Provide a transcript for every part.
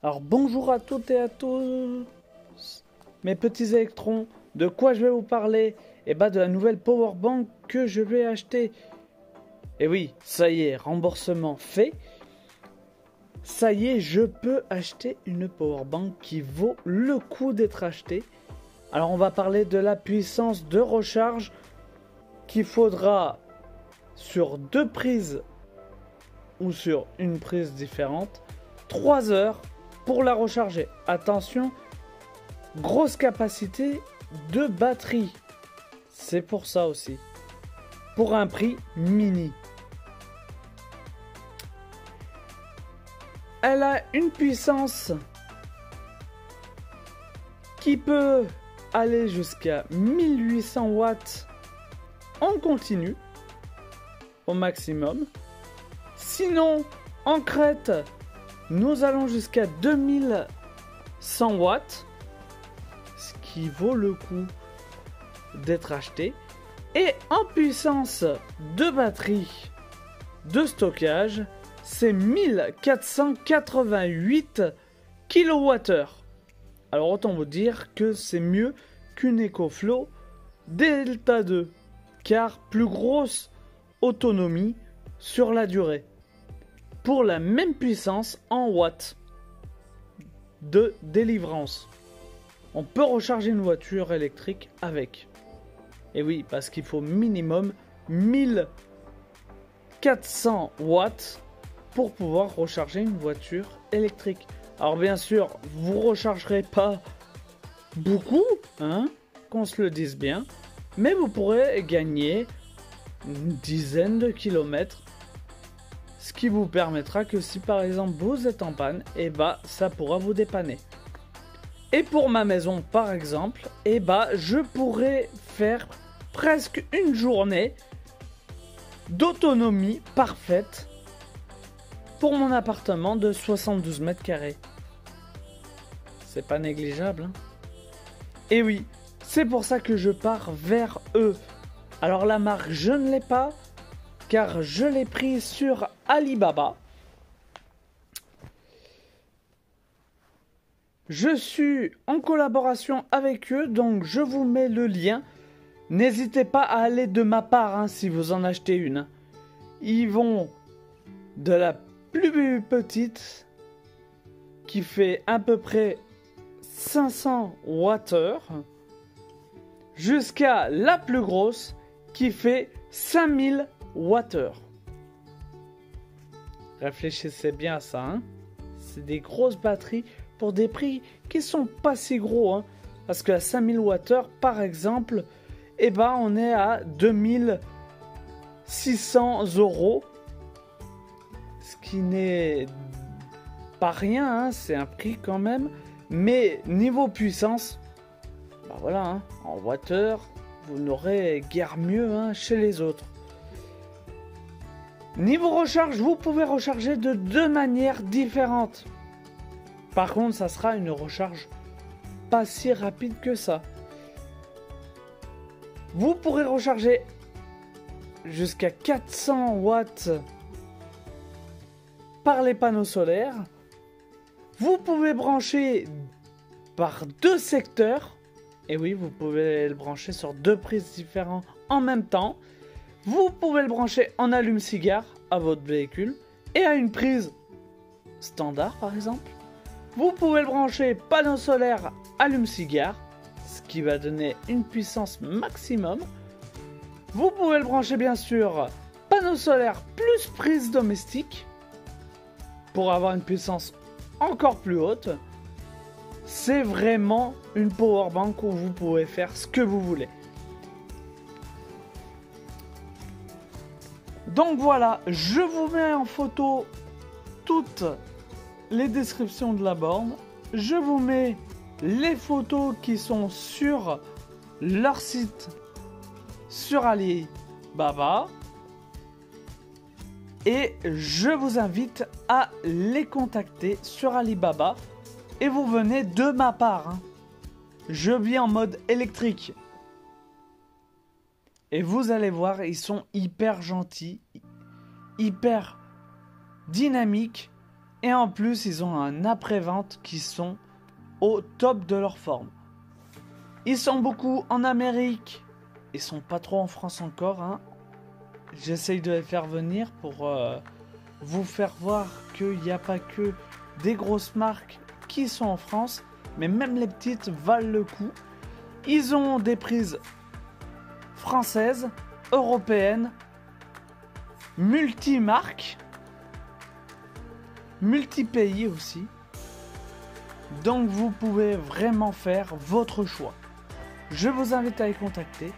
Alors bonjour à toutes et à tous, mes petits électrons. De quoi je vais vous parler? Eh ben de la nouvelle powerbank que je vais acheter. Et oui, ça y est, remboursement fait. Ça y est, je peux acheter une powerbank qui vaut le coup d'être achetée. Alors on va parler de la puissance de recharge qu'il faudra sur deux prises ou sur une prise différente, 3 heures pour la recharger. Attention, grosse capacité de batterie. C'est pour ça aussi. Pour un prix mini. Elle a une puissance qui peut aller jusqu'à 1800 watts en continu au maximum. Sinon, en crête, nous allons jusqu'à 2100 watts, ce qui vaut le coup d'être acheté. Et en puissance de batterie de stockage, c'est 1488 kWh. Alors autant vous dire que c'est mieux qu'une EcoFlow Delta 2, car plus grosse autonomie sur la durée. Pour la même puissance en watts de délivrance. On peut recharger une voiture électrique avec. Et oui, parce qu'il faut minimum 1400 watts pour pouvoir recharger une voiture électrique. Alors bien sûr, vous ne rechargerez pas beaucoup, hein, qu'on se le dise bien, mais vous pourrez gagner une dizaine de kilomètres, ce qui vous permettra que si par exemple vous êtes en panne, et bah ça pourra vous dépanner. Et pour ma maison par exemple, et bah je pourrais faire presque une journée d'autonomie parfaite pour mon appartement de 72 mètres carrés. C'est pas négligeable, hein. Et oui, c'est pour ça que je pars vers eux. Alors la marque, je ne l'ai pas, car je l'ai pris sur Alibaba. Je suis en collaboration avec eux, donc je vous mets le lien. N'hésitez pas à aller de ma part, hein, si vous en achetez une. Ils vont de la plus petite, qui fait à peu près 500 Wh, jusqu'à la plus grosse, qui fait 5000 Wh. Réfléchissez bien à ça, hein. C'est des grosses batteries pour des prix qui sont pas si gros, hein. Parce que à 5000 Wh, par exemple, eh ben on est à 2600 €. Ce qui n'est pas rien, hein, c'est un prix quand même. Mais niveau puissance, bah voilà, hein, en wattheure, vous n'aurez guère mieux, hein, chez les autres. Niveau recharge, vous pouvez recharger de deux manières différentes. Par contre, ça sera une recharge pas si rapide que ça. Vous pourrez recharger jusqu'à 400 watts par les panneaux solaires. Vous pouvez brancher par deux secteurs. Et oui, vous pouvez le brancher sur deux prises différentes en même temps. Vous pouvez le brancher en allume-cigare à votre véhicule et à une prise standard par exemple. Vous pouvez le brancher panneau solaire allume-cigare, ce qui va donner une puissance maximum. Vous pouvez le brancher bien sûr panneau solaire plus prise domestique pour avoir une puissance encore plus haute. C'est vraiment une powerbank où vous pouvez faire ce que vous voulez. Donc voilà, je vous mets en photo toutes les descriptions de la borne. Je vous mets les photos qui sont sur leur site sur Alibaba. Et je vous invite à les contacter sur Alibaba. Et vous venez de ma part, hein. Je vis en mode électrique. Et vous allez voir, ils sont hyper gentils, hyper dynamiques. Et en plus, ils ont un après-vente qui sont au top de leur forme. Ils sont beaucoup en Amérique. Ils sont pas trop en France encore. Hein. J'essaye de les faire venir pour vous faire voir qu'il n'y a pas que des grosses marques qui sont en France. Mais même les petites valent le coup. Ils ont des prises françaises, européennes, multi-marques, multi-pays aussi. Donc vous pouvez vraiment faire votre choix. Je vous invite à les contacter.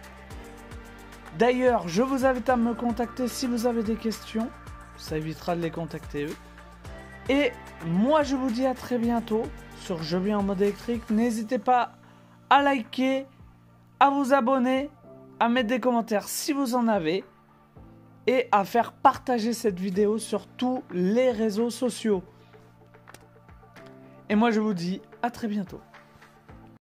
D'ailleurs, je vous invite à me contacter si vous avez des questions. Ça évitera de les contacter eux. Et moi je vous dis à très bientôt sur Je vis en mode électrique. N'hésitez pas à liker, à vous abonner, à mettre des commentaires si vous en avez. Et à faire partager cette vidéo sur tous les réseaux sociaux. Et moi je vous dis à très bientôt.